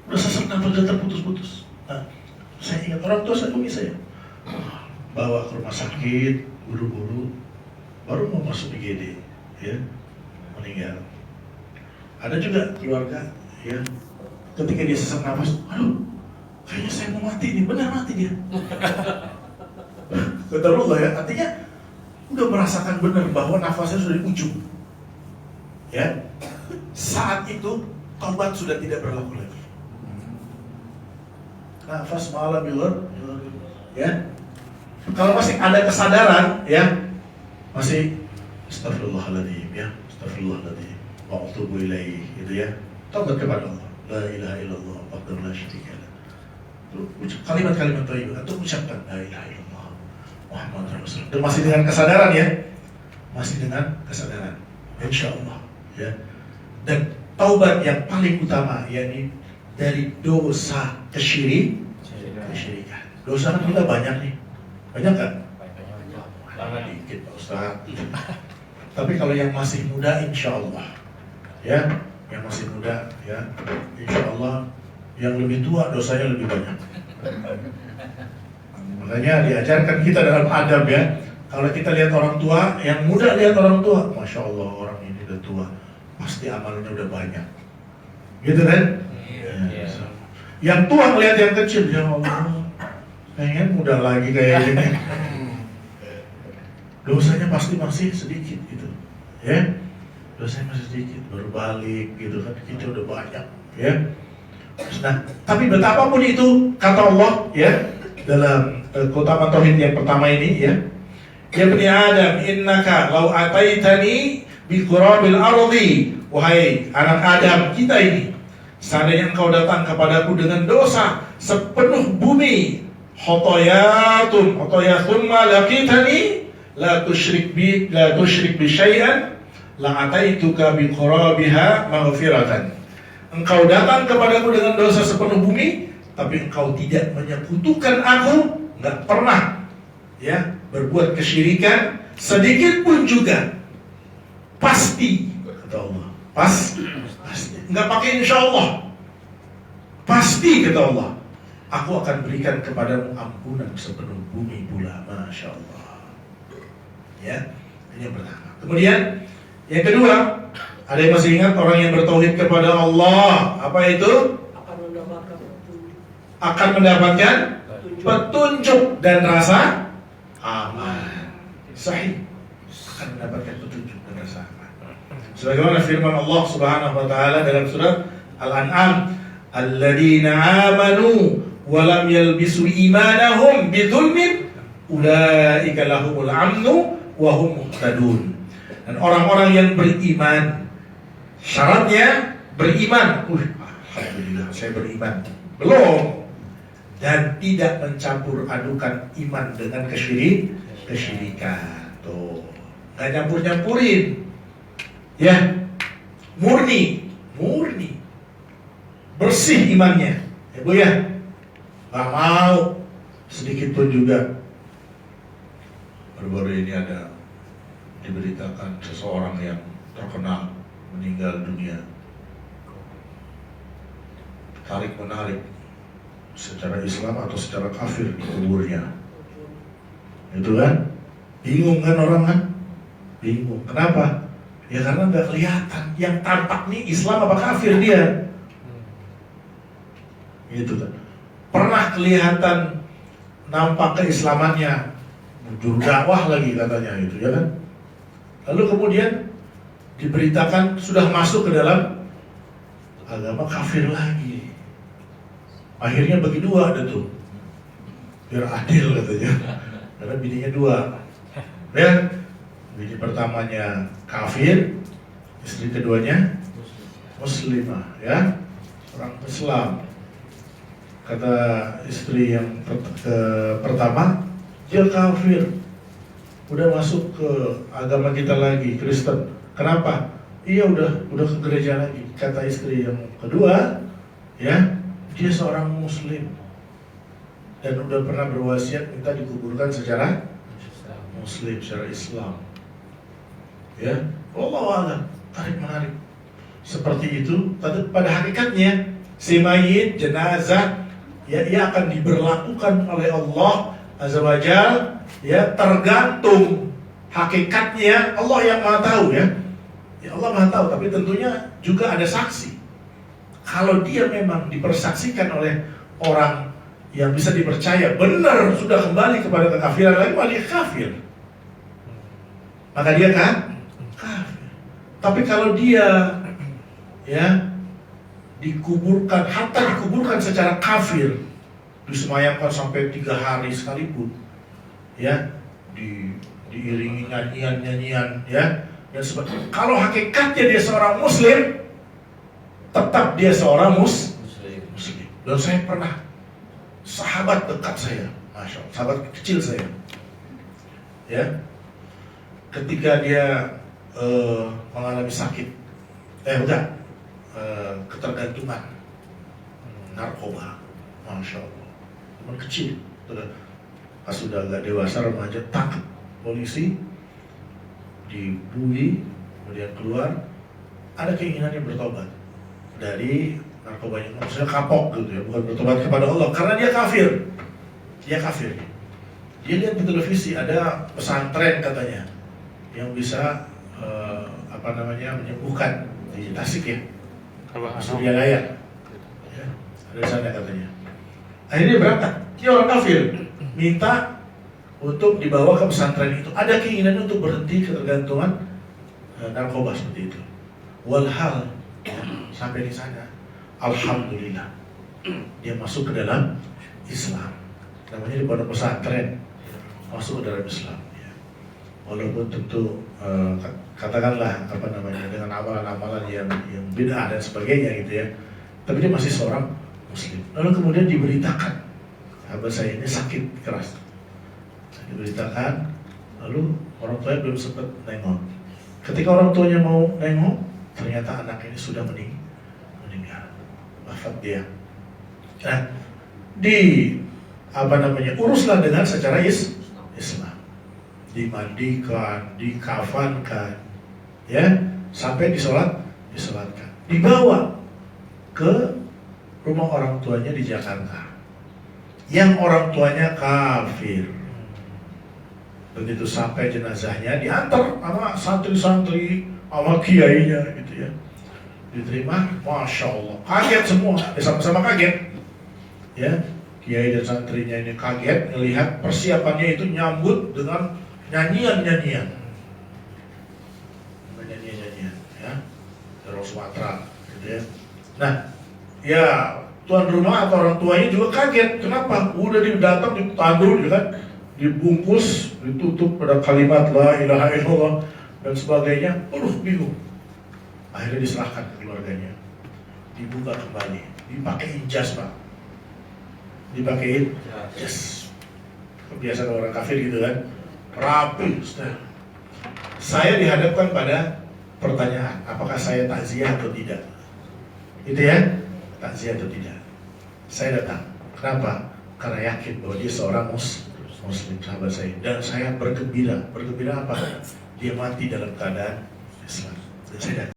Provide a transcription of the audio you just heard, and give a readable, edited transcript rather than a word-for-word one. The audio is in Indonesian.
udah sesak nafas udah terputus-putus. Nah, saya ingat orang tua saya, saya bawa ke rumah sakit, buru-buru, baru mau masuk IGD, ya, meninggal. Ada juga keluarga, ya, ketika dia sesak nafas, aduh, kayaknya saya mau mati nih, benar mati dia. Kata Allah ya, artinya udah merasakan benar bahwa nafasnya sudah di ujung, ya. Saat itu taubat sudah tidak berlaku lagi. Nafas malam ya. Kalau masih ada kesadaran, ya, masih astagfirullahaladzim, ya, astagfirullahaladzim, wa atubu ilaih, gitu ya. Taubat kepada Allah. La ilaha illallah, wahdahu la syarika lah. Kalimat-kalimat thayyibah, atau ucapkan la ilaha illallah, Muhammadur Rasulullah. Dan masih dengan kesadaran, ya, masih dengan kesadaran, insya Allah, ya. Dan taubat yang paling utama, yakni dari dosa kesyirikan. Dosa kan kita banyak nih, banyak kan? Banyak dikit Pak Ustaz. Tapi kalau yang masih muda, insya Allah, ya, yang masih muda, ya, insya Allah, yang lebih tua dosanya lebih banyak. Makanya diajarkan kita dalam adab, ya, kalau kita lihat orang tua, yang muda lihat orang tua, masya Allah orang ini udah tua, pasti amalnya udah banyak, gitu kan? Ya. Yang tua melihat yang kecil, ya Allah, pengen muda lagi kayak gini. Dosanya pasti masih sedikit gitu, ya. Dosanya masih sedikit, baru balik gitu kan, kita udah banyak, ya. Nah, tapi betapapun itu, kata Allah, ya, dalam keutamaan tauhid yang pertama ini, ya, ya bani Adam, innaka law ataitani bi qurabil ardi, wahai anak Adam kita ini, seandainya engkau datang kepadaku dengan dosa sepenuh bumi, khotoyathum ma laqitani la tusyrik bi syai'an la ataituka bi qurabiha maghfiratan. Engkau datang kepadaku dengan dosa sepenuh bumi, tapi engkau tidak menyekutukan aku, nggak pernah, ya, berbuat kesyirikan sedikit pun juga, pasti, kata Allah, pasti, nggak pakai insya Allah, pasti, kata Allah, aku akan berikan kepadamu ampunan sepenuh bumi pula, masya Allah, ya. Ini yang pertama. Kemudian yang kedua, ada yang masih ingat orang yang bertauhid kepada Allah, apa itu? Akan mendapatkan petunjuk dan rasa aman. Sahih. Akan mendapatkan petunjuk dan rasa aman. Sebagaimana firman Allah Subhanahu wa taala dalam surat Al-An'am, "Alladzina amanu wa lam yalbisu imanahum bidzulmin, ulaika lahumul amnu wa hum muhtadun." Dan orang-orang yang beriman, syaratnya beriman. Alhamdulillah saya beriman. Belum. Dan tidak mencampur adukan iman dengan kesyirikan. Tuh. Gak nyampur-nyampurin. Ya. Murni. Bersih imannya. Ya Bu ya. Gak mau sedikit pun juga. Baru-baru ini ada diberitakan seseorang yang terkenal meninggal dunia, tarik menarik secara Islam atau secara kafir di kuburnya, itu kan, bingung kan orang kan, bingung, kenapa? Ya karena nggak kelihatan, yang tampak nih Islam apa kafir dia, gitu kan. Pernah kelihatan nampak keislamannya, juru dakwah lagi katanya gitu, ya kan. Lalu kemudian diberitakan sudah masuk ke dalam agama kafir lagi. Akhirnya bagi dua ada tuh, biar adil katanya, karena bininya dua, ya, bini pertamanya kafir, istri keduanya muslimah, ya, orang Islam. Kata istri yang pertama, dia kafir, udah masuk ke agama kita lagi, Kristen. Kenapa? Iya udah ke gereja lagi. Kata istri yang kedua, ya, dia seorang muslim dan udah pernah berwasiat minta dikuburkan secara muslim, secara Islam. Ya, wallahu a'lam, tarik menarik. Seperti itu, pada hakikatnya Si mayit, jenazah, ya, ia akan diberlakukan oleh Allah Azza wa Jalla, ya, tergantung hakikatnya Allah yang Maha tahu, ya. Ya Allah Maha tahu, tapi tentunya juga ada saksi. Kalau dia memang dipersaksikan oleh orang yang bisa dipercaya benar sudah kembali kepada kekafiran lagi, malah dia kafir, maka dia kan kafir. Tapi kalau dia, ya, dikuburkan, hatta dikuburkan secara kafir, disemayamkan sampai 3 hari sekalipun, ya, diiringi nyanyian, ya, dan sebagainya. Kalau hakikatnya dia seorang muslim, tetap dia seorang muslim. Dan saya pernah, sahabat dekat saya, masya Allah, sahabat kecil saya, ya, ketika dia mengalami sakit, ketergantungan narkoba, masya Allah, teman kecil, pas sudah agak dewasa remaja, tangkap polisi, dibully, kemudian keluar, ada keinginannya bertobat dari narkobanya, maksudnya kapok gitu, ya, bukan bertobat kepada Allah, karena dia kafir, dia lihat di televisi ada pesantren katanya yang bisa menyembuhkan di Tasik, ya, Surya Daya, ya, ada di sana katanya. Akhirnya berangkat, dia orang kafir, minta untuk dibawa ke pesantren itu. Ada keinginan untuk berhenti ketergantungan narkoba seperti itu. Walhal, ya, sampai di sana, alhamdulillah, dia masuk ke dalam Islam. Namanya di pondok pesantren, masuk ke dalam Islam. Ya. Walaupun tentu katakanlah dengan amalan-amalan yang bid'ah dan sebagainya gitu, ya. Tapi dia masih seorang muslim. Lalu kemudian diberitakan, sahabat saya ini sakit keras. Diberitakan, lalu orang tuanya belum sempat nengok. Ketika orang tuanya mau nengok, ternyata anak ini sudah meninggal, wafat dia. Nah, uruslah dengan secara Islam, dimandikan, dikafankan, ya, sampai disolatkan, dibawa ke rumah orang tuanya di Jakarta, yang orang tuanya kafir. Begitu sampai jenazahnya diantar sama santri-santri, sama kiainya gitu, ya, diterima, masya Allah, kaget semua, sama-sama kaget, ya, kiai dan santrinya ini kaget melihat persiapannya itu nyambut dengan nyanyian, ya, dari Sumatera, gitu, ya. Nah, ya, tuan rumah atau orang tuanya juga kaget, kenapa? Udah datang ditandur, ya kan, dibungkus, ditutup pada kalimat la ilaha illallah dan sebagainya, bingung. Akhirnya diserahkan ke keluarganya, dibuka kembali, dipakein jas, Pak, dipakein jas. Kebiasaan orang kafir gitu kan, rapi. Saya dihadapkan pada pertanyaan, apakah saya takziah atau tidak? Itu, ya, takziah atau tidak. Saya datang, kenapa? Karena yakin bahwa dia seorang muslim, sahabat saya, dan saya bergembira apa? Dia mati dalam keadaan Islam. Dan saya datang.